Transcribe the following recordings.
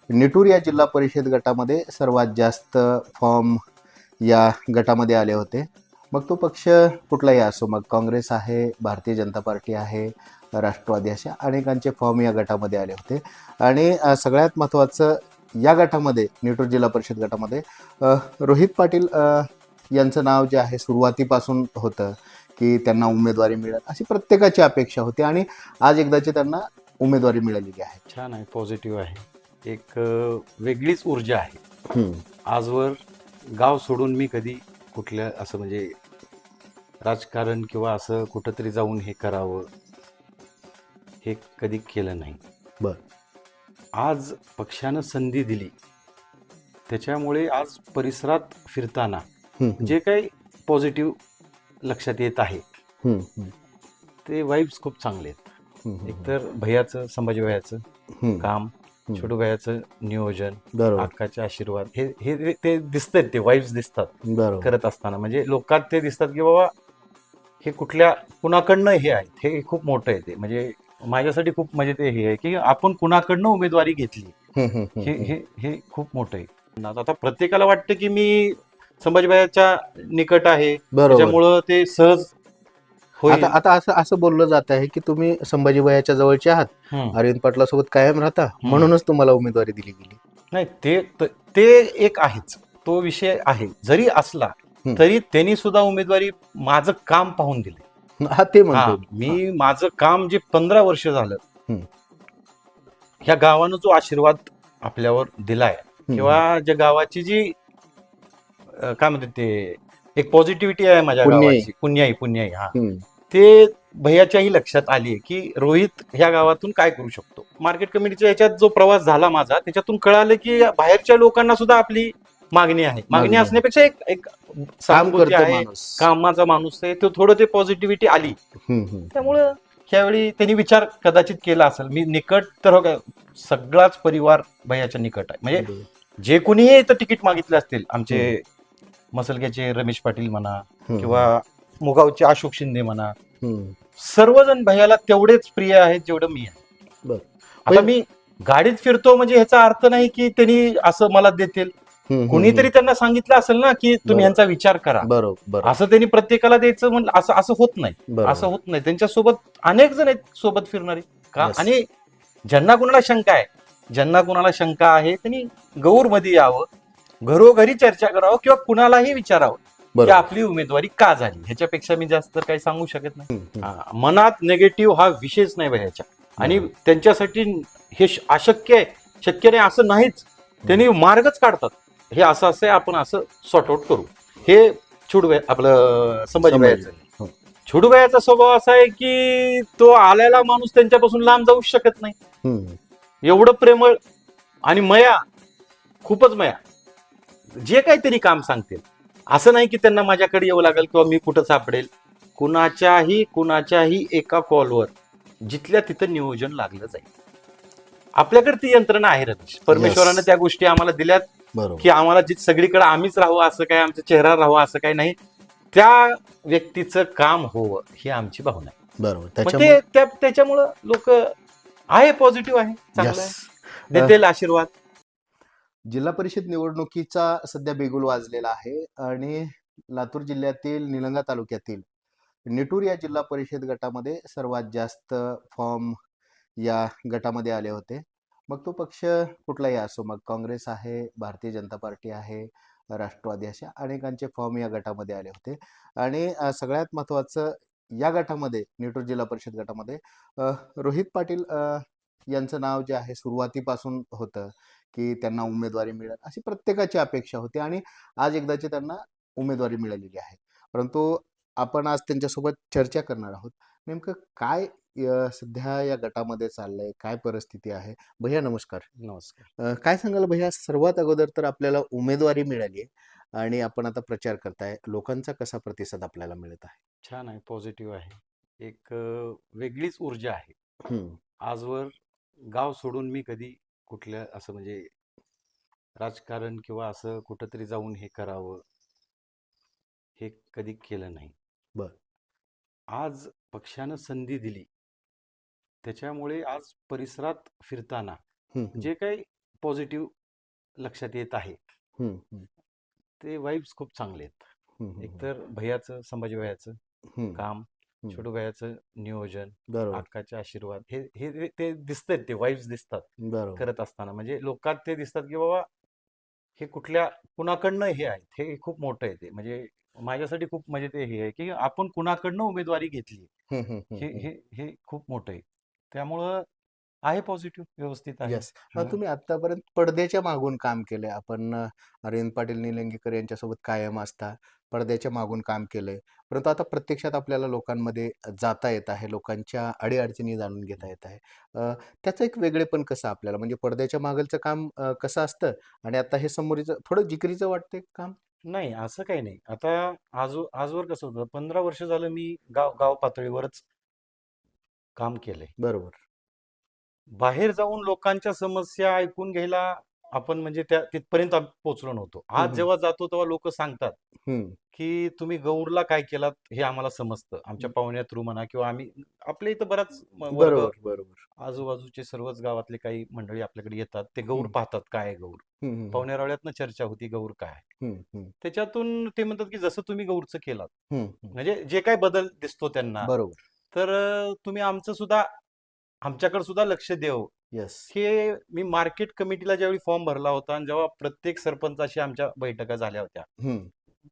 निटूर या जिल्हा परिषद गटामध्ये सर्वात जास्त फॉर्म या गटामध्ये आले होते. मग तो पक्ष कुठलाही असो, मग काँग्रेस आहे, भारतीय जनता पार्टी आहे, राष्ट्रवादी, अशा अनेकांचे फॉर्म या गटामध्ये आले होते. आणि सगळ्यात महत्त्वाचं या गटामध्ये, निटूर जिल्हा परिषद गटामध्ये रोहित पाटील यांचं नाव जे आहे सुरुवातीपासून होतं की त्यांना उमेदवारी मिळेल, अशी प्रत्येकाची अपेक्षा होती आणि आज एकदाची त्यांना उमेदवारी मिळालेली आहे. छान आहे, पॉझिटिव्ह आहे. एक वेगळीच ऊर्जा आहे. हम्म. आजवर गाव सोडून मी कधी कुठल्या असं म्हणजे राजकारण किंवा असं कुठंतरी जाऊन हे करावं हे कधी केलं नाही. बर. आज पक्षानं संधी दिली, त्याच्यामुळे आज परिसरात फिरताना जे काही पॉझिटिव्ह लक्षात येत आहे ते वाईब्स खूप चांगले आहेत. एकतर भैयाचं, संभाजी भैयाचं काम, छोटू भैयाचं नियोजन, बरोबर. अक्काचे आशीर्वाद, हे हे ते दिसतात, ते वाईब्स दिसतात बरोबर. करत असताना. म्हणजे लोकात ते दिसतात की बाबा हे कुठल्या कुणाकडनं हे आहेत, हे खूप मोठं आहे. ते म्हणजे माझ्यासाठी खूप म्हणजे ते हे आहे की आपण कुणाकडनं उमेदवारी घेतली, हे हे हे खूप मोठं आहे. आता प्रत्येकाला वाटतं की मी संभाजीभाईच्या निकट आहे, बरोबर. त्याच्यामुळं ते सहज होईल. आता आता असं असं बोललं जात आहे की तुम्ही संभाजीबाईच्या जवळचे आहात, अरविंद पाटलासोबत कायम राहता, म्हणूनच तुम्हाला उमेदवारी दिली गेली. नाही, ते एक आहेच, तो विषय आहे. जरी असला तरी त्यांनी सुद्धा उमेदवारी माझं काम पाहून दिली. हा, ते म्हणतो मी माझं काम जे 15 वर्ष झालं, ह्या गावानं जो आशीर्वाद आपल्यावर दिलाय, किंवा ज्या गावाची जी काय म्हणतात ते एक पॉझिटिव्हिटी आहे माझ्या गावाची, पुण्याई, हा, ते भैयाच्याही लक्षात आली आहे की रोहित ह्या गावातून काय करू शकतो. मार्केट कमिटीच्या याच्यात जो प्रवास झाला माझा, त्याच्यातून कळालं की बाहेरच्या लोकांना सुद्धा आपली मागणी आहे. मागणी असण्यापेक्षा एक सहानुभूती आहे, कामाचा माणूस आहे, तो थोडं ते पॉझिटिव्हिटी आली. त्यामुळं त्यावेळी त्यांनी विचार कदाचित केला असेल. मी निकट तर हो, सगळाच परिवार भैयाच्या निकट आहे. म्हणजे जे कोणीही इथं तिकीट मागितले असतील, आमचे मसलग्याचे रमेश पाटील म्हणा, किंवा मुगावचे अशोक शिंदे म्हणा, सर्वजण भैयाला तेवढेच प्रिय आहेत जेवढं मी आहे. आता मी गाडीत फिरतो म्हणजे ह्याचा अर्थ नाही की त्यांनी असं मला देतील. कोणीतरी त्यांना सांगितलं असेल ना की तुम्ही ह्यांचा विचार करा, असं त्यांनी प्रत्येकाला द्यायचं म्हणलं, असं होत नाही. असं होत नाही. त्यांच्यासोबत अनेक जण आहेत सोबत फिरणारे का. आणि ज्यांना कुणाला शंका आहे त्यांनी गौरमध्ये यावं, घरोघरी चर्चा करावं, किंवा कुणालाही विचारावं की आपली उमेदवारी का झाली. ह्याच्यापेक्षा मी जास्त काही सांगू शकत नाही. मनात निगेटिव्ह हा विषयच नाही ह्याच्या. आणि त्यांच्यासाठी हे अशक्य आहे, शक्य नाही असं नाहीच. त्यांनी मार्गच काढतात, हे असं आहे, आपण असं सॉर्ट आउट करू. हे आपलं संभाजीबाईचं, छोटूबाईचा स्वभाव असा आहे की तो आलेला माणूस त्यांच्यापासून लांब जाऊ शकत नाही. एवढं प्रेमळ आणि खूपच मया. जे काही त्यांनी काम सांगतील, असं नाही की त्यांना माझ्याकडे येऊ लागेल किंवा मी कुठं सापडेल. कुणाच्याही एका कॉलवर जिथल्या तिथं नियोजन लागलं जाईल. आपल्याकडे ती यंत्रणा आहे रमेश. परमेश्वरानं त्या गोष्टी आम्हाला दिल्यात की आम्हाला सगळीकडे आम्हीच राहू, असं काय आमचा चेहरा राहू असं काही नाही. त्या व्यक्तीचं काम होवं ही आमची भावना आहे. बरोबर. त्याच्यामुळं लोक आहे, पॉझिटिव्ह आहे, चांगलं आहे, देतील आशीर्वाद. जिल्हा परिषद निवडणुकीचा सध्या बिगुल वाजलेला आहे आणि लातूर जिल्ह्यातील निलंगा तालुक्यातील निटूर या जिल्हा परिषद गटामध्ये सर्वात जास्त फॉर्म या गटामध्ये आले होते. मग तो पक्ष कुठलाही असो, मग काँग्रेस आहे, भारतीय जनता पार्टी आहे, राष्ट्रवादी, अशा अनेकांचे फॉर्म या गटामध्ये आले होते. आणि सगळ्यात महत्त्वाचं या गटामध्ये, निटूर जिल्हा परिषद गटामध्ये रोहित पाटील यांचं नाव जे आहे सुरुवातीपासून होतं की त्यांना उमेदवारी मिळेल, अशी प्रत्येकाची अपेक्षा होती आणि आज एकदाची त्यांना उमेदवारी मिळालेली आहे. परंतु आपण आज त्यांच्यासोबत चर्चा करणार आहोत. नेमकं काय सध्या या गटामध्ये चाललंय, काय परिस्थिती आहे. भैया नमस्कार. नमस्कार. काय सांगाल भैया, सर्वात अगोदर तर आपल्याला उमेदवारी मिळाली आहे आणि आपण आता प्रचार करताय, लोकांचा कसा प्रतिसाद आपल्याला मिळत आहे? छान आहे, पॉझिटिव्ह आहे. एक वेगळीच ऊर्जा आहे. आजवर गाव सोडून मी कधी कुठल्या असं म्हणजे राजकारण किंवा असं कुठंतरी जाऊन हे करावं हे कधी केलं नाही. आज पक्षानं संधी दिली, त्याच्यामुळे आज परिसरात फिरताना जे काही पॉझिटिव्ह लक्षात येत आहे. हम्म, हम्म, ते वाईब्स खूप चांगले आहेत. हम्म, एकतर भैयाचं, संभाजी भैयाचं हम्म, काम, हम्म. छोटू भैयाचं नियोजन, बरोबर, अक्काचे आशीर्वाद, हे हे ते दिसतात, ते वाईब्स दिसतात बरोबर. करत असताना. म्हणजे लोकात ते दिसतात की बाबा हे कुणाकडनं हे आहे, हे खूप मोठं आहे. ते म्हणजे माझ्यासाठी खूप म्हणजे ते हे आहे की आपण कुणाकडनं उमेदवारी घेतली, हम्म, हम्म, हम्म, हे हम्म. हे हे खूप मोठं आहे. त्यामुळं आहे पॉझिटिव्ह, व्यवस्थित आहे. येस. हं. तुम्ही आतापर्यंत पडद्याच्या मागून काम केलंय. आपण अरविंद पाटील निलंगेकर यांच्यासोबत कायम असता. पडद्याच्या मागून काम केलंय. परंतु आता प्रत्यक्षात आपल्याला लोकांमध्ये जाता येत आहे. लोकांच्या अडी-अडचणी जाणून घेता येत आहे. त्याचं एक वेगळेपण कसं आपल्याला म्हणजे पडद्याच्या मागलचं काम कसं असतं आणि आता हे समोरीचं थोडं जिकरीचं वाटतंय काम? नाही, असं काही नाही. आता आजवर कसं होतं, 15 वर्ष झालं मी गाव गाव पातळीवरच काम केलंय. बरोबर. बाहेर जाऊन लोकांच्या समस्या ऐकून घ्यायला आपण म्हणजे त्या तिथपर्यंत पोहोचलो नव्हतो. हं, आज हं. जेव्हा जातो तेव्हा लोक सांगतात हं. की तुम्ही गौरला काय केलात हे आम्हाला समजतं. आमच्या हं. पाहुण्या थ्रू म्हणा किंवा आम्ही आपल्या इथं बराच वर्ग, बरोबर, बरोबर. आजूबाजूचे सर्वच गावातले काही मंडळी आपल्याकडे येतात. ते गौर हं. पाहतात, काय आहे गौर. हं, हं, हं. पाहुण्यारावळ्यातनं चर्चा होती गौर काय आहे. हं, हं. त्याच्यातून ते म्हणतात की जसं तुम्ही गौरचं केलात, हं, हं. म्हणजे जे काय बदल दिसतो त्यांना, बरोबर. तर तुम्ही आमच्याकडे सुद्धा लक्ष द्यावं. येस. हे मी मार्केट कमिटीला ज्यावेळी फॉर्म भरला होता आणि जेव्हा प्रत्येक सरपंचाशी आमच्या बैठका झाल्या होत्या, हं.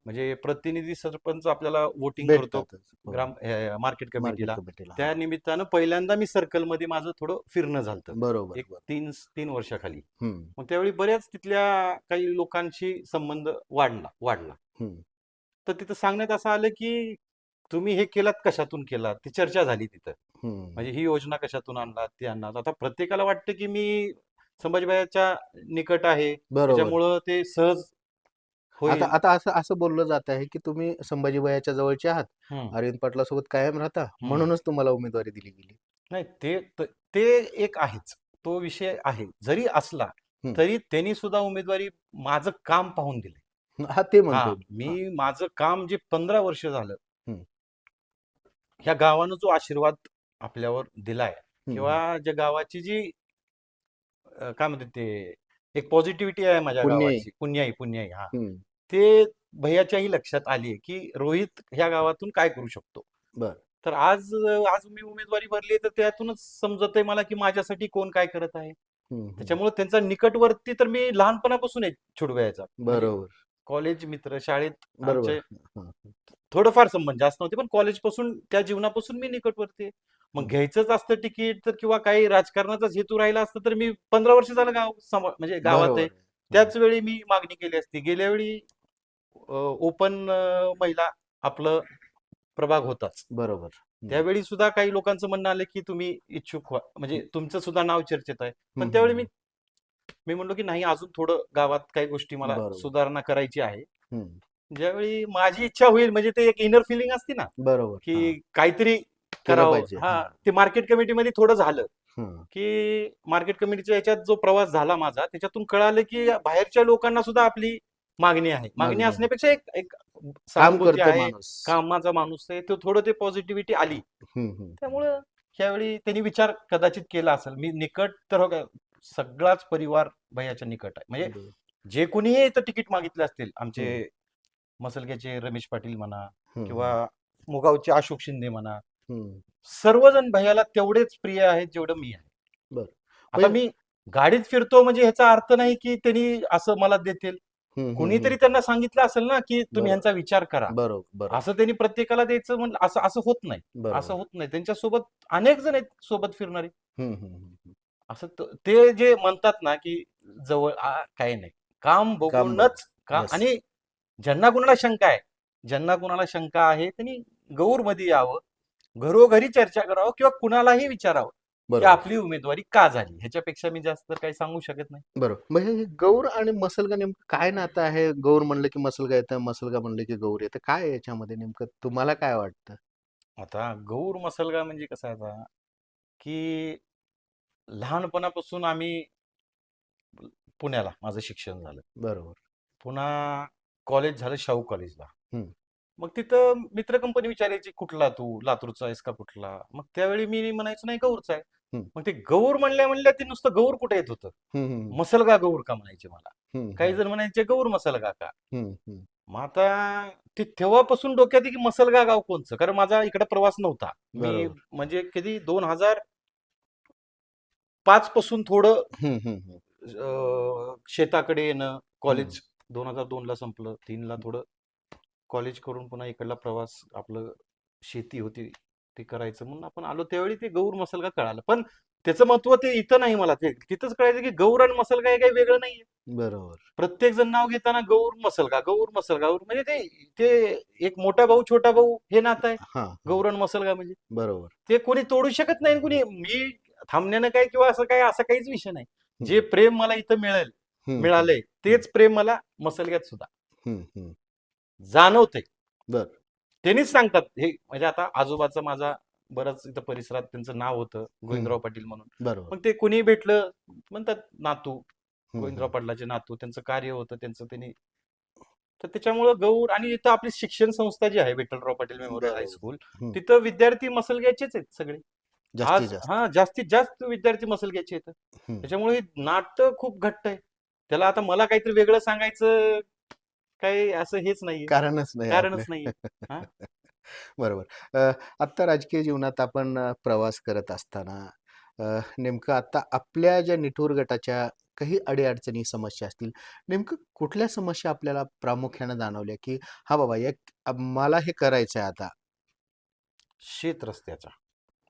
म्हणजे प्रतिनिधी सरपंच आपल्याला वोटिंग करतो भेटतातच. हो. मार्केट मार्केट कमिटीला. कमिटीला. त्या हां. निमित्तानं पहिल्यांदा मी सर्कलमध्ये माझं थोडं फिरणं झालं, बरोबर, एक बरोबर. तीन तीन वर्षाखाली. हं, मग त्यावेळी बऱ्याच तिथल्या काही लोकांशी संबंध वाढला. हं, तर तिथं सांगण्यात असं आलं की तुम्ही हे केलात, कशातून केलात, ती चर्चा झाली तिथं. हं. म्हणजे ही योजना कशातून आणलात, ते आणलात. आता प्रत्येकाला वाटतं की मी संभाजीभाईच्या निकट आहे, बरोबर. त्याच्यामुळं ते सहज आता होईल. आता असं असं बोललं जात आहे, की तुम्ही संभाजी भैयाच्या जवळचे आहात. हं, अरविंद पाटलासोबत कायम राहता, हं. म्हणूनच तुम्हाला उमेदवारी दिली गेली. नाही, ते एक आहेच. तो विषय आहे. जरी असला, हं. तरी त्यांनी सुद्धा उमेदवारी माझं काम पाहून दिली. हां, ते हां, म्हणतोय मी. मी हां. माझं काम जे 15 वर्ष झालं, हं, ह्या गावानं जो आशीर्वाद आपल्यावर दिलाय हं, किंवा हं. ज्या गावाची जी काय म्हणतात ते, एक पॉझिटिव्हिटी आहे माझ्या पुण्याई. गावाची, पुण्याई हा, हं. ते भैयाच्याही लक्षात आली आहे की रोहित ह्या गावातून काय करू शकतो. बरं. तर आज आज मी उमेदवारी भरली, तर त्यातूनच समजत आहे मला की माझ्यासाठी कोण काय करत आहे. हं, हं. त्याच्यामुळे त्यांचा निकटवर्ती तर मी लहानपणापासून आहे, छोडव्याचा म्हणजे बरोबर. कॉलेज मित्र, शाळेत बरोबर. आमचे हां, हां. थोडंफार संबंध जास्त नव्हते, पण कॉलेजपासून त्या जीवनापासून मी निकटवर्ती आहे. मग हं. घ्यायचंच असतं तिकीट तर किंवा काही राजकारणाचाच हेतू राहिला असता तर मी 15 वर्ष झालं म्हणजे गावात आहे. बरोबर. हं. त्याच वेळी मी मागणी केली असती. गेल्या वेळी ओपन महिला आपलं प्रभाग होताच. बरोबर. हं. त्यावेळी सुद्धा काही लोकांचं म्हणणं आलं की तुम्ही इच्छुक व्हा, म्हणजे तुमचं सुद्धा नाव चर्चेत आहे. हं, पण हं, त्यावेळी मी हं. मी म्हणलो की नाही, अजून थोडं गावात काही गोष्टी मला बरोबर. सुधारणा करायची आहे. हं. ज्यावेळी माझी इच्छा होईल, म्हणजे ते एक इनर फिलिंग असते ना, बरोबर. हां. की काहीतरी केलं करावं. पाहिजे. हा, हां. ते मार्केट कमिटीमध्ये थोडं झालं, हं. की मार्केट कमिटीच्या याच्यात जो प्रवास झाला माझा, त्याच्यातून कळालं की बाहेरच्या लोकांना सुद्धा आपली मागणी आहे. मागणी मागणी आहे. असण्यापेक्षा एक एक काम सहानुभूती करतो आहे, माणूस. कामाचा माणूस आहे, तो थोडं ते पॉझिटिव्हिटी आली. हं, हं, हं. त्यामुळं ह्यावेळी त्यांनी विचार कदाचित केला असेल. मी निकट तर हो का, सगळाच परिवार भैयाच्या निकट आहे. म्हणजे बरं. जे कोणीही इथं तिकीट मागितले असतील, आमचे हं. मसलग्याचे रमेश पाटील म्हणा हं, किंवा हं. मुगावचे अशोक शिंदे म्हणा, हं. सर्वजण भैयाला तेवढेच प्रिय आहेत जेवढं मी आहे. बरं. आता म्हणजे मी गाडीत फिरतो म्हणजे ह्याचा अर्थ नाही की त्यांनी असं मला देतील. हं, हं, कुणीतरी हं. त्यांना सांगितलं असेल ना, की तुम्ही बरोबर. ह्यांचा विचार करा. बरोबर, बरोबर. असं त्यांनी प्रत्येकाला द्यायचं म्हणलं, असं असं होत नाही. असं बरोबर. होत नाही. त्यांच्यासोबत अनेक जण आहेत सोबत फिरणारे. हं, हं, हं, हं. असं ते जे म्हणतात ना, की जवळ काही नाही. काम काम बघून. बघूनच का, येस. आणि ज्यांना कुणाला शंका आहे त्यांनी गौरमध्ये यावं, घरोघरी चर्चा करावं किंवा कुणालाही विचारावं, की बरोबर. आपली उमेदवारी का झाली. ह्याच्यापेक्षा मी जास्त काही सांगू शकत नाही. बरोबर. म्हणजे हे गौर आणि मसलगा नेमकं काय नातं आहे? गौर म्हणलं की मसलगा येतं, मसलगा म्हणलं की गौर येतं. काय आहे याच्यामध्ये नेमकं तुम्हाला काय वाटतं? आता गौर मसलगा म्हणजे कसं आहे आता, की लहानपणापासून आम्ही पुण्याला माझं शिक्षण झालं. बरोबर. पुन्हा कॉलेज झालं शाहू कॉलेजला. हं. मग तिथं मित्र कंपनी विचारायची, कुठला तू, लातूरचा आहेस का कुठला? मग त्यावेळी मी म्हणायचो नाही, गौरचा आहे. मग ते गौर म्हणल्या ते नुसतं गौर कुठे येत होतं, मसलगा गौर का म्हणायचे मला. काही जण म्हणायचे गौर मसलगा का. मग आता ते तेव्हापासून डोक्यात आहे की मसलगा गाव कोणचं, कारण माझा इकडे प्रवास नव्हता. मी बरोबर. म्हणजे कधी 2005 पासून थोडं शेताकडे येणं. कॉलेज 2002 ला संपलं, 3 ला थोडं कॉलेज करून पुन्हा इकडला प्रवास, आपलं शेती होती ते करायचं म्हणून आपण आलो. त्यावेळी ते गौर मसलगा कळालं, पण त्याचं महत्व ते इथं नाही. मला ते तिथंच कळायचं की गौर आणि मसलगा हे काही वेगळं नाहीये. बरोबर. प्रत्येक जण नाव घेताना गौर मसलगा, गौर मसलगा, म्हणजे ते ते एक मोठा भाऊ छोटा भाऊ हे नातं आहे. हा, गौर आणि मसलगा म्हणजे बरोबर. ते कोणी तोडू शकत नाही. कोणी मी थांबण्यानं काय किंवा असं काय, असा काहीच विषय नाही. जे प्रेम मला इथं मिळालंय तेच प्रेम मला मसलग्यात सुद्धा जाणवतंय. बर. त्यांनीच सांगतात हे. म्हणजे आता आजोबाचा माझा बरंच इथं परिसरात त्यांचं नाव होतं गोविंदराव पाटील म्हणून. बरोबर. मग ते कुणी भेटलं म्हणतात नातू, गोविंदराव पाटलाचे नातू, त्यांचं कार्य होतं त्यांचं त्यांनी. तर त्याच्यामुळं गौर, आणि इथं आपली शिक्षण संस्था जी आहे विठ्ठलराव पाटील मेमोरियल बरोबर. हायस्कूल, तिथं विद्यार्थी मसलग्याचेच आहेत सगळे. जास्तीत जास्त. जास्तीत जास्त विद्यार्थी मसलग्याचे आहेत. त्याच्यामुळे हे नातं खूप घट्ट आहे. त्याला आता मला काहीतरी वेगळं सांगायचं काही असं हेच नाहीये, कारणच नाही कारणच आपल्या. नाहीये. बरोबर. आता राजकीय जीवनात आपण प्रवास करत असताना नेमकं आता आपल्या ज्या निठूर गटाच्या काही अडीअडचणी समस्या असतील, नेमकं कुठल्या समस्या आपल्याला प्रामुख्याने जाणवल्या की हा बाबा मला हे करायचं आहे आता? शेत रस्त्याचा,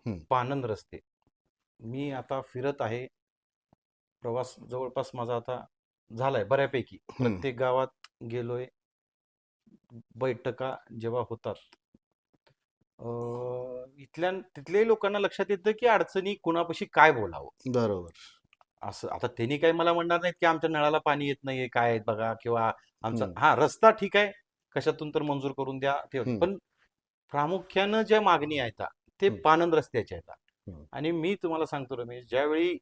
हम्म. पानंद रस्ते. मी आता फिरत आहे, प्रवास जवळपास माझा आता झालाय बऱ्यापैकी. प्रत्येक गावात गेलोय, बैठका जेव्हा होतात तिथल्याही लोकांना लक्षात येतं की अडचणी कुणापाशी काय बोलावं. बरोबर. असं आता त्यांनी काही मला म्हणणार नाहीत की आमच्या नळाला पाणी येत नाहीये काय बघा, किंवा आमचा रस्ता ठीक आहे, कशातून तर मंजूर करून द्या ते. पण प्रामुख्यानं ज्या मागणी आहेत ते पानंद रस्त्याच्या आहेत. आणि मी तुम्हाला सांगतो रमेश, ज्यावेळी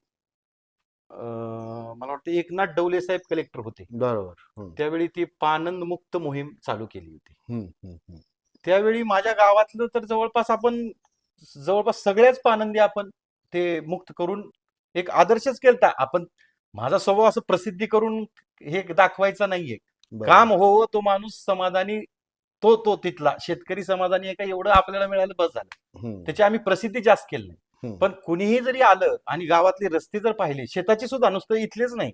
मला वाटतं एकनाथ डवले साहेब कलेक्टर होते, बरोबर. त्यावेळी ती पानंद मुक्त मोहीम चालू केली होती. त्यावेळी माझ्या गावातलं तर जवळपास सगळ्याच पानंदी आपण ते मुक्त करून एक आदर्शच केलता आपण. माझा स्वभाव असं प्रसिद्धी करून हे दाखवायचा नाहीये. काम हो, तो माणूस समाधानी, तो तिथला शेतकरी समाधानी आहे का, एवढं आपल्याला मिळालं बस झालं. त्याची आम्ही प्रसिद्धी जास्त केली नाही. पण कुणीही जरी आलं आणि गावातले रस्ते जर पाहिले, शेताची सुद्धा, नुसतं इथलेच नाही,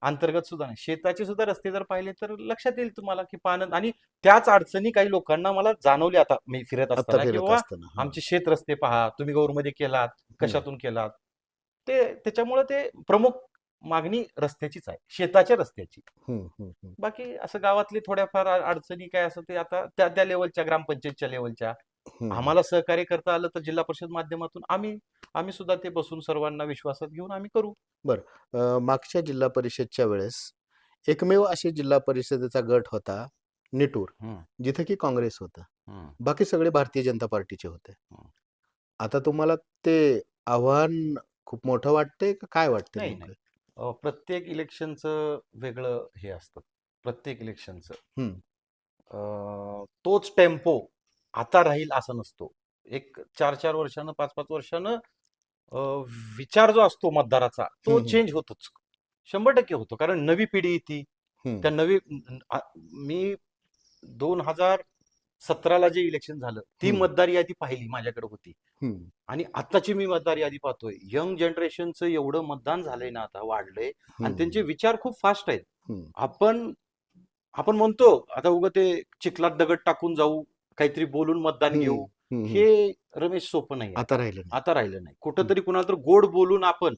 अंतर्गत सुद्धा नाही, शेताचे सुद्धा रस्ते जर पाहिले तर लक्षात येईल तुम्हाला की पानंद. आणि त्याच अडचणी काही लोकांना मला जाणवल्या आता मी फिरत असताना, की बाबा आमचे शेत रस्ते पहा, तुम्ही गौरमध्ये केलात, कशातून केलात. त्याच्यामुळे ते प्रमुख मागणी रस्त्याचीच आहे, शेताच्या रस्त्याची. बाकी असं गावातली थोड्याफार अडचणी काय असं ते आता त्या लेवलच्या, ग्रामपंचायतच्या लेवलच्या आम्हाला सहकार्य करता आलं तर जिल्हा परिषद माध्यमातून आम्ही सुद्धा ते बसून सर्वांना विश्वासात घेऊन आम्ही करू. बरं. मागच्या जिल्हा परिषदच्या वेळेस एकमेव अशी जिल्हा परिषदेचा गट होता निटूर, जिथे की काँग्रेस होतं, बाकी सगळे भारतीय जनता पार्टीचे होते. आता तुम्हाला ते आव्हान खूप मोठं वाटतंय का काय वाटतंय? नाही, प्रत्येक इलेक्शनचं वेगळं हे असतं. प्रत्येक इलेक्शनचं तोच टेम्पो आता राहील असं नसतो. एक 4-4 वर्षानं, 5-5 वर्षानं विचार जो असतो मतदाराचा तो चेंज होतोच, 100% होतो. कारण नवी पिढी येते. त्या मी 2017ला जे इलेक्शन झालं ती मतदार यादी पाहिली, माझ्याकडे होती. आणि आताची मी मतदार यादी पाहतोय, यंग जनरेशनचं एवढं मतदान झालंय ना, आता वाढलंय, आणि त्यांचे विचार खूप फास्ट आहेत. आपण म्हणतो आता उगा ते चिखलात दगड टाकून जाऊ, काहीतरी बोलून मतदान घेऊ, हे रमेश सोपं नाही. आता राहिलं नाही. कुठंतरी कुणाला तर गोड बोलून आपण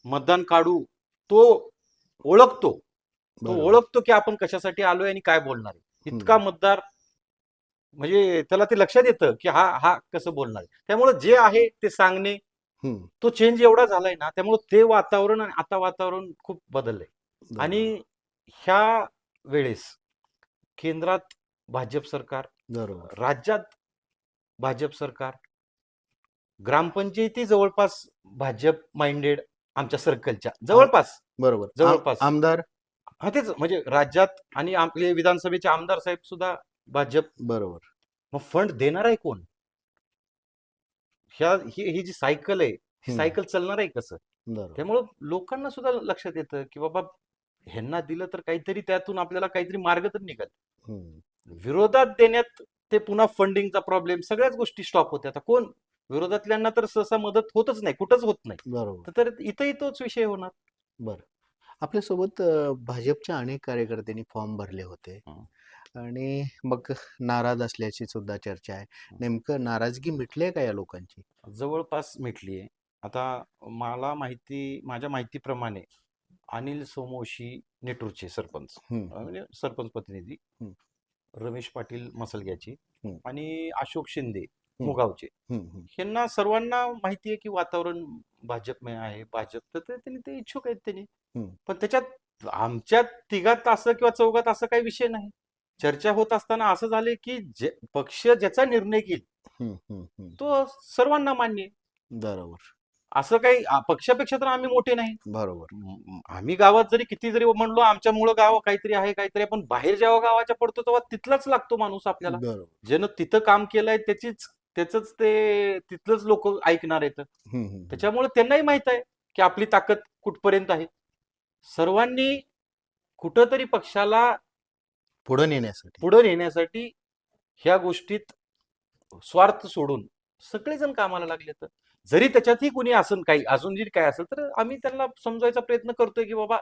मतदान काढू, तो ओळखतो की आपण कशासाठी आलोय आणि काय बोलणार आहे. इतका मतदार म्हणजे त्याला ते लक्षात येतं की हा कसं बोलणार आहे. त्यामुळे जे आहे ते सांगणे, तो चेंज एवढा झालाय ना, त्यामुळे ते वातावरण आणि आता वातावरण खूप बदललंय. आणि ह्या वेळेस केंद्रात भाजप सरकार, राज्यात भाजप सरकार, ग्रामपंचायती जवळपास भाजप माइंडेड, आमच्या सर्कलच्या जवळपास आमदार, हा तेच, म्हणजे राज्यात आणि आपले विधानसभेचे आमदार साहेब सुद्धा भाजप. मग फंड देणार आहे कोण? ही जी सायकल आहे ही हम्म. सायकल चालणार आहे कसं. बरोबर. त्यामुळं लोकांना सुद्धा लक्षात येतं की बाबा ह्यांना दिलं तर काहीतरी त्यातून आपल्याला काहीतरी मार्ग तर निघाल. हम्म. विरोधात देण्यात ते पुन्हा फंडिंगचा प्रॉब्लेम, सगळ्याच गोष्टी स्टॉप होत्या. आता कोण विरोधातल्यांना तर सहसा मदत होतच नाही, कुठंच होत नाही. बरोबर. तर इथंही तोच विषय होणार. बरं. आपल्यासोबत भाजपच्या अनेक कार्यकर्त्यांनी फॉर्म भरले होते हं. आणि मग नाराज असल्याची सुद्धा चर्चा आहे. नेमकं नाराजगी मिटली आहे का या लोकांची? जवळपास मिटली आहे. आता माझ्या माहितीप्रमाणे अनिल सोमवंशी नेटूरचे सरपंच, हं, म्हणजे सरपंच प्रतिनिधी, हं, रमेश पाटील मसलग्याची हं, आणि अशोक शिंदे हं, मुगावचे, हं, हं, ह्यांना सर्वांना माहिती आहे की वातावरण भाजपमय आहे. भाजप तर त्यांनी ते इच्छुक आहेत त्यांनी. हं, पण त्याच्यात आमच्या तिघात असं किंवा चौघात असं काही विषय नाही. चर्चा होत असताना असं झाले की पक्ष ज्याचा निर्णय घेईल हं, हं, हं. तो सर्वांना मान्य आहे. बरोबर. असं काही पक्षापेक्षा तर आम्ही मोठे नाही. बरोबर. आम्ही गावात जरी किती जरी म्हणलो आमच्यामुळं गाव काहीतरी आहे काहीतरी, पण बाहेर जेव्हा गावाच्या पडतो तेव्हा तिथलाच लागतो माणूस आपल्याला. बरोबर. ज्यानं तिथं काम केलंय त्याच ते तिथलंच लोक ऐकणार आहेत. हं, हं, हं. त्याच्यामुळे त्यांनाही माहित आहे की आपली ताकद कुठपर्यंत आहे. सर्वांनी कुठंतरी पक्षाला पुढे नेण्यासाठी. पुढे नेण्यासाठी ह्या गोष्टीत स्वार्थ सोडून सगळेजण कामाला लागले. तर जरी त्याच्यातही कुणी असेल काही अजून जरी काय असेल तर आम्ही त्यांना समजायचा प्रयत्न करतोय की बाबा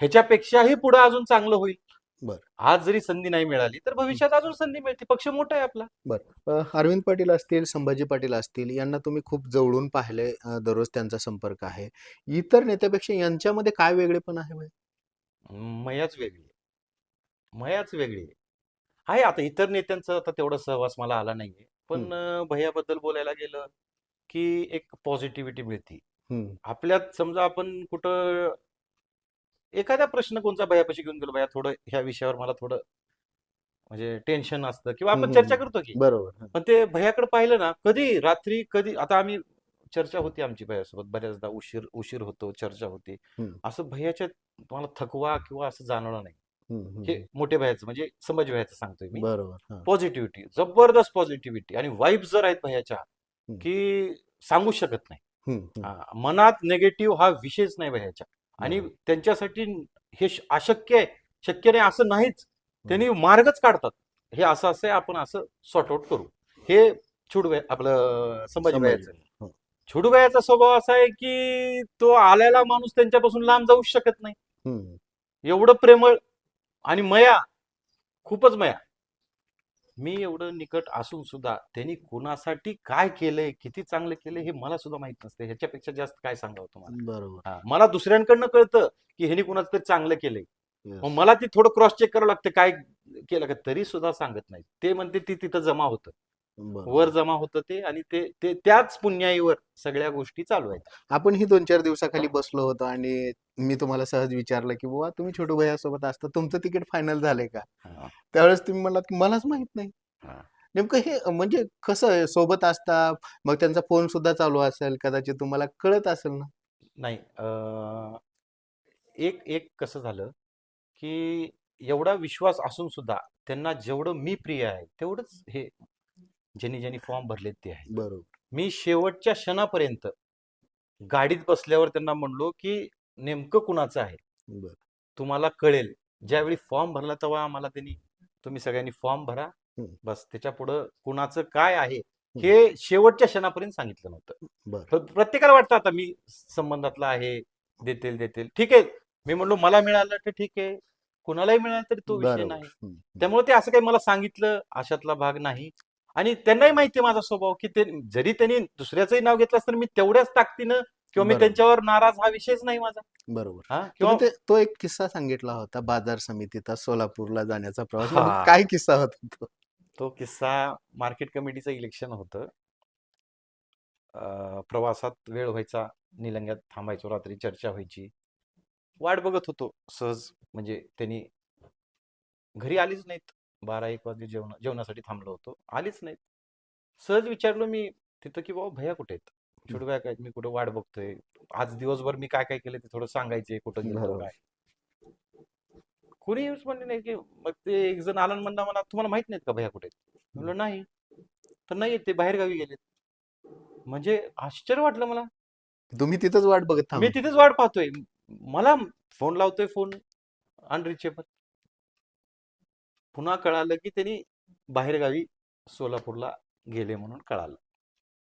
ह्याच्यापेक्षाही पुढे अजून चांगलं होईल. बरं. आज जरी संधी नाही मिळाली तर भविष्यात अजून संधी मिळते. पक्ष मोठा आहे आपला. बरं. अरविंद पाटील असतील, संभाजी पाटील असतील यांना तुम्ही खूप जवळून पाहिले, दररोज त्यांचा संपर्क आहे. इतर नेत्यापेक्षा यांच्यामध्ये काय वेगळेपण आहे बरं? मयाच वेगळी आहे. मयाच वेगळी आहे. आहे आता इतर नेत्यांचा आता तेवढा सहवास मला आला नाहीये. हं, पण भैयाबद्दल बोलायला गेलं की एक पॉझिटिव्हिटी मिळते. हं, आपल्यात समजा आपण कुठं एखादा प्रश्न कोणता भैयापाशी घेऊन गेलो, भैया थोडं ह्या विषयावर मला थोडं म्हणजे टेन्शन असतं किंवा हं, आपण हं, चर्चा हं. करतो की. बरोबर. हं, पण ते भैयाकडे पाहिलं ना, कधी रात्री कधी आता आम्ही चर्चा होती आमची भैयासोबत बऱ्याचदा उशीर उशीर होतो, चर्चा होती. हं, असं भैयाच्या तुम्हाला थकवा किंवा असं जाणवलं नाही. हं, हं, हे हं. मोठे भैयाचं म्हणजे संभाजी भैयाचं सांगतोय मी. बरोबर. हां. पॉझिटिव्हिटी, जबरदस्त पॉझिटिव्हिटी आणि वाईब्स जर आहेत भैयाच्या, हं, की सांगू शकत नाही. हं, हं. मनात निगेटिव्ह हा विषयच नाही भैयाच्या. आणि बरोबर. त्यांच्यासाठी हे अशक्य आहे, शक्य नाही असं नाहीच. हं. त्यांनी मार्गच काढतात. हे असं असं आहे, आपण असं सॉर्ट आउट करू. हे आपलं संभाजी संभाजी. भैयाचं. हं, छोटूबाईचा स्वभाव असा आहे की तो आलेला माणूस त्यांच्यापासून लांब जाऊच शकत नाही. हं. एवढं प्रेमळ आणि मया, खूपच मया. मी एवढं निकट असून सुद्धा त्यांनी कुणासाठी काय केलंय, किती चांगलं केलंय हे मला सुद्धा माहित नसते. ह्याच्यापेक्षा जास्त काय सांगावं तुम्हाला. बरोबर. मला दुसऱ्यांकडनं कळतं की ह्यांनी कुणाचं तरी चांगलं केलंय. मग येस. मला ती थोडं क्रॉस चेक करावं लागतं काय केलं का, तरी सुद्धा सांगत नाही. ते म्हणते ती तिथं जमा होतं. बरोबर. वर जमा होतं ते आणि ते ते त्याच पुण्याईवर सगळ्या गोष्टी चालू आहेत. आपण ही 2-4 दिवसाखाली बसलो होतो आणि मी तुम्हाला सहज विचारलं, की "बुवा तुम्ही छोटू भैय्यासोबत असता, तुमचं तिकीट फायनल झालंय का?" हा, त्यावेळेस तुम्ही म्हणालात, की "मलाच माहीत नाही." हा. नेमकं हे म्हणजे कसं आहे, सोबत असता, मग त्यांचा फोन सुद्धा चालू असेल, कदाचित तुम्हाला कळत असेल ना? नाही एक एक कसं झालं की एवढा विश्वास असून सुद्धा त्यांना जेवढं मी प्रिय आहे तेवढंच हे ज्यांनी ज्यांनी फॉर्म भरलेत ते आहे. बरोबर. मी शेवटच्या क्षणापर्यंत गाडीत बसल्यावर त्यांना म्हणलो की नेमकं कुणाचं आहे बरं. तुम्हाला कळेल. ज्यावेळी फॉर्म भरला तेव्हा आम्हाला त्यांनी तुम्ही सगळ्यांनी फॉर्म भरा, हं, बस त्याच्या पुढं कुणाचं काय आहे हं. हे शेवटच्या क्षणापर्यंत सांगितलं नव्हतं. बरं. प्रत्येकाला वाटतं आता मी संबंधातला आहे, देतील देतील ठीक आहे. मी म्हणलो मला मिळालं तर ठीक आहे, कुणालाही मिळालं तरी तो विषय बरोबर. नाही. हं, हं. त्यामुळे ते असं काही मला सांगितलं अशातला भाग नाही. आणि त्यांनाही माहिती आहे माझा स्वभाव की ते जरी त्यांनी दुसऱ्याचंही नाव घेतलं असतं मी तेवढ्याच ताकदीनं किंवा मी बरोबर. त्यांच्यावर नाराज हा विषयच नाही माझा. बरोबर. हा किंवा तुम्ही तो एक किस्सा सांगितला होता बाजार समितीचा सोलापूरला जाण्याचा प्रवास. हा नेमकं काय किस्सा होता तो? तो किस्सा मार्केट कमिटीचं इलेक्शन होतं. प्रवासात वेळ व्हायचा, निलंग्यात थांबायचो, रात्री चर्चा व्हायची. वाट बघत होतो सहज, म्हणजे त्यांनी घरी आलीच नाहीत. 12-1 वाजले, जेवणासाठी थांबलो होतो, आलीच नाहीत. सहज विचारलो मी तिथं की बाबा भैया कुठे आहेत, हं. छोटू भैया काय, मी कुठं वाट बघतोय, आज दिवसभर मी काय काय केलं ते थोडं सांगायचंय, कुठं गेलतो बरोबर. काय. कोणी येऊच म्हणले नाही. की मग ते एक जण आला आणि म्हणला मला तुम्हाला माहित नाहीत का भैया कुठे आहेत. हं. म्हणलं नाही. तर नाही ते बाहेर गावी गेलेत. म्हणजे आश्चर्य वाटलं मला. तुम्ही तिथंच वाट बघत मी थांब. तिथेच वाट पाहतोय. मला फोन लावतोय, फोन अनरिचेबल. पुन्हा कळालं की त्यांनी बाहेरगावी सोलापूरला गेले म्हणून कळालं.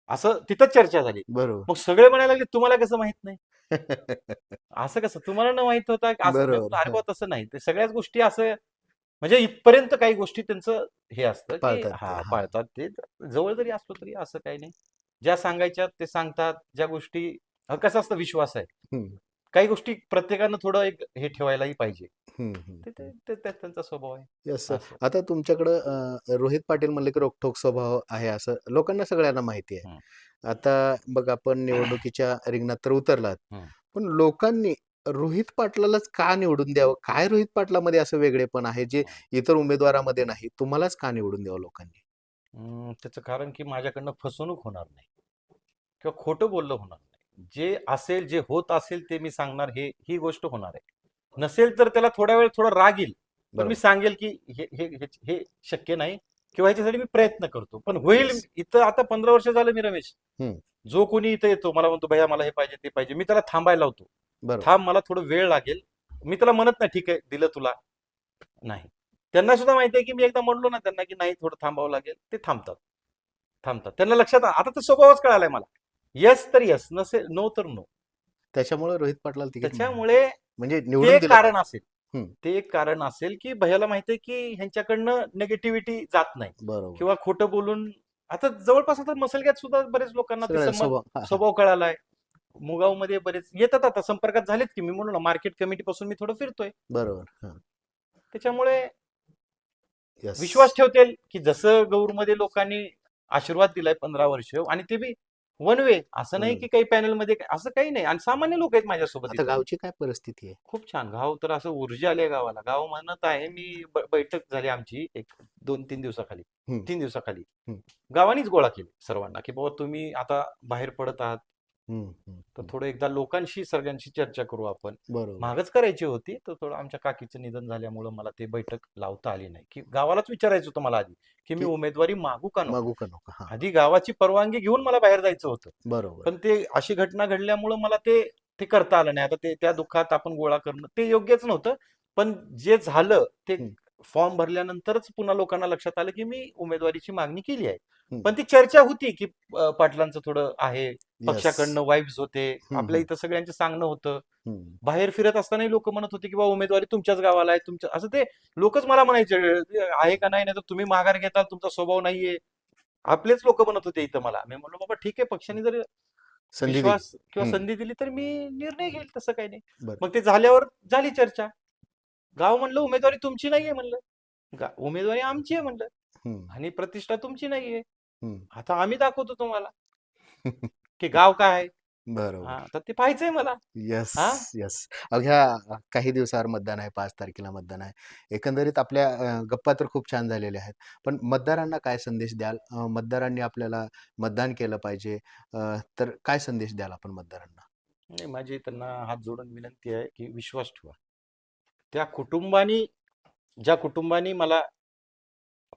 असं तिथंच चर्चा झाली. बरोबर. मग सगळे म्हणायला लागले, तुम्हाला कसं माहित नाही? असं कसं तुम्हाला न माहित होता? असं मी बरोबर. म्हटलं, अरे हं. बुवा तसं नाही. ते सगळ्याच गोष्टी असं म्हणजे इथपर्यंत काही गोष्टी त्यांचं हे असतं, की पाळतात ते. हा हां. पाळतात ते. जवळ जरी असलो तरी असं काही नाही. ज्या सांगायच्या ते सांगतात. ज्या गोष्टी कसं असतं विश्वास आहे. हं. काही गोष्टी प्रत्येकानं थोडं एक हे ठेवायलाही पाहिजे. हं, हं, ते हं. ते ते ते त्यांचा स्वभाव आहे. येस. असं. आता तुमच्याकडं रोहित पाटील म्हणले की रोखठोक स्वभाव आहे असं लोकांना सगळ्यांना माहिती आहे. हं, आता बघ आपण निवडणुकीच्या रिंगणात तर उतरलात. हं. पण लोकांनी रोहित पाटलालाच का निवडून द्यावं? काय रोहित पाटलामध्ये असं वेगळेपण आहे जे इतर उमेदवारामध्ये नाही? तुम्हालाच का निवडून द्यावं लोकांनी? त्याचं कारण की माझ्याकडनं फसवणूक होणार नाही किंवा खोटं बोललं होणार नाही. जे असेल, जे होत असेल ते मी सांगणार, ही गोष्ट होणार आहे. नसेल तर त्याला थोडा वेळ थोडा राग येईल. पण मी बरोबर. सांगेल की हे हे हे हे शक्य नाही किंवा ह्याच्यासाठी मी प्रयत्न करतो. पण होईल. येस. इथं आता 15 वर्ष झालं मी रमेश. हं. जो कोणी इथं येतो मला म्हणतो, भैया मला हे पाहिजे, ते पाहिजे. मी त्याला थांबायला लावतो. बरोबर. थांब, मला थोडं वेळ लागेल. मी त्याला म्हणत नाही, ठीक आहे दिलं तुला. नाही. त्यांना सुद्धा माहिती आहे की मी एकदा म्हणलो ना त्यांना की नाही थोडं थांबावं लागेल, ते थांबतात. थांबतात. त्यांना लक्षात आता तर स्वभावच कळालाय मला. येस तर येस, नसेल नो तर नो. त्याच्यामुळे रोहित पाटलाला तिकीट मिळालं. त्याच्यामुळे म्हणजे ते निवडून एक दिलं कारण पाहिजे. असेल. हं. ते एक कारण असेल की भैयाला माहितीये की ह्यांच्याकडनं निगेटिव्हिटी जात नाही बरोबर. किंवा खोटं बोलून. आता जवळपास आता मसलग्यात सुद्धा बरेच लोकांना ते सगळ्या स्वभाव. हां, हां. स्वभाव कळालाय. मुगावमध्ये बरेच येतात, आता संपर्कात झालेत की मी म्हणलो ना मार्केट कमिटी पासून मी थोडं फिरतोय. बरोबर. हां. त्याच्यामुळे येस. विश्वास ठेवतील की जसं गौरमध्ये लोकांनी आशीर्वाद दिलाय 15 वर्ष, आणि ते बी वन वे. असं नाही की काही पॅनलमध्ये असं काही नाही, आणि सामान्य लोक आहेत माझ्यासोबत आता इथं. गावची काय परिस्थिती आहे? खूप छान गाव, तर असं ऊर्जा आली आहे गावाला. गाव म्हणत आहे, मी बैठक झाली आमची एक 2-3 दिवसाखाली, हं, 3 दिवसाखाली. हं, गावानीच गोळा केली सर्वांना की बाबा तुम्ही आता बाहेर पडत आहात, हं, हं, तर हं. थोडं एकदा लोकांशी सगळ्यांशी चर्चा करू आपण. बरोबर. मागच करायची होती, तर थोडं आमच्या काकीचं निधन झाल्यामुळं मला ते बैठक लावता आली नाही. की गावालाच विचारायचं होतं मला आधी की मी की उमेदवारी मागू का नको. मागू का नको? हां. आधी गावाची परवानगी घेऊन मला बाहेर जायचं होतं. बरोबर. पण ते अशी घटना घडल्यामुळं मला ते ते करता आलं नाही. आता ते त्या दुःखात आपण गोळा करणं ते योग्यच नव्हतं. पण जे झालं ते हं, फॉर्म भरल्यानंतरच पुन्हा लोकांना लक्षात आलं की मी उमेदवारीची मागणी केली आहे. हं. पण ती चर्चा होती की पाटलांचं थोडं आहे, येस. पक्षाकडनं वाईब्स होते. हं, आपल्या हं, इथं सगळ्यांचं सांगणं होतं. हं. बाहेर फिरत असतानाही लोक म्हणत होते की बाबा उमेदवारी तुमच्याच गावाला आहे, तुमच्या असं ते लोकच मला म्हणायचे, आहे का नाही, नाही तर तुम्ही माघार घेताल, तुमचा स्वभाव नाहीये. आपलेच लोक म्हणत होते इथं मला. मी म्हणलो बाबा ठीक आहे, पक्षाने जर संधी दिली. विश्वास किंवा हं. संधी दिली तर मी निर्णय घेईल, तसं काही नाही. बरं. मग ते झाल्यावर झाली चर्चा. गाव म्हणलं उमेदवारी तुमची नाहीये म्हणलं. उमेदवारी आमची आहे म्हणलं, हं, आणि प्रतिष्ठा तुमची नाहीये. हं. आता आम्ही दाखवतो तुम्हाला की गाव काय आहे. बरोबर. हा, तर ते पाहायचंय मला. येस, हा, येस. अवघ्या काही दिवसावर मतदान आहे, 5 तारखेला मतदान आहे. एकंदरीत आपल्या गप्पा तर खूप छान झालेल्या आहेत. पण मतदारांना काय संदेश द्याल? मतदारांनी आपल्याला मतदान केलं पाहिजे. तर काय संदेश द्याल आपण मतदारांना? नाही, माझी त्यांना हात जोडून विनंती आहे की विश्वास ठेवा. त्या कुटुंबानी ज्या कुटुंबानी मला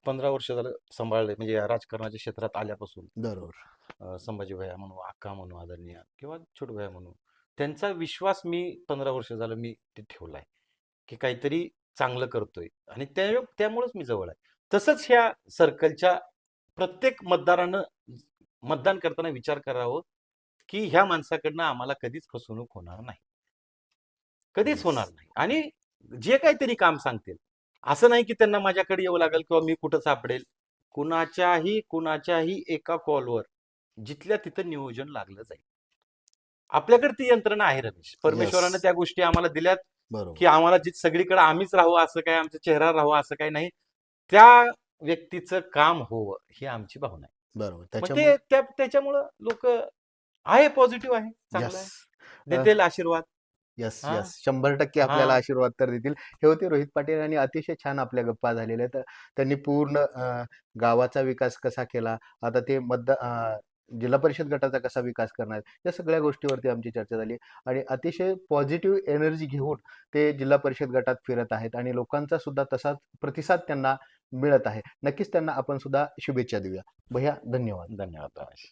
15 वर्ष झालं सांभाळले, म्हणजे या राजकारणाच्या क्षेत्रात आल्यापासून, बरोबर. संभाजी भैया म्हणू, अक्का म्हणू आदरणीय, किंवा छोटू भैया म्हणू, त्यांचा विश्वास मी 15 वर्ष झालं मी ते ठेवलाय की काहीतरी चांगलं करतोय, आणि त्यामुळेच मी जवळ आहे. तसंच ह्या सर्कलच्या प्रत्येक मतदारानं मतदान करताना विचार करावं की ह्या माणसाकडनं आम्हाला कधीच फसवणूक होणार नाही, कधीच येस. होणार नाही. आणि जे काहीतरी काम सांगतील, असं नाही की त्यांना माझ्याकडे येऊ लागेल किंवा मी कुठं सापडेल. कुणाच्याही एका कॉलवर जिथल्या तिथं नियोजन लागलं जाईल. आपल्याकडे ती यंत्रणा आहे रमेश. येस. परमेश्वरानं त्या गोष्टी आम्हाला दिल्यात बरोबर. की आम्हाला सगळीकडे आम्हीच राहावं असं काय, आमचा चेहरा राहावा असं काही नाही. त्या व्यक्तीचं काम होवं ही आमची भावना आहे. बरोबर. मग त्याच्यामुळं ते त्याच्यामुळं लोक आहे, पॉझिटिव्ह आहे, चांगलं येस. आहे, देतील आशीर्वाद. येस, हा, येस. 100% आपल्याला हा. आशीर्वाद तर देतील. हे होते रोहित पाटील आणि अतिशय छान आपल्या गप्पा झालेल्या आहेत. त्यांनी पूर्ण गावाचा विकास कसा केला, आता ते जिल्हा परिषद गटाचा कसा विकास करणार, या सगळ्या गोष्टीवरती आमची चर्चा झाली आणि अतिशय पॉझिटिव्ह एनर्जी घेऊन ते जिल्हा परिषद गटात फिरत आहेत आणि लोकांचा सुद्धा तसाच प्रतिसाद त्यांना मिळत आहे. नक्कीच त्यांना आपण सुद्धा शुभेच्छा देऊया. भैया धन्यवाद. धन्यवाद रमेश.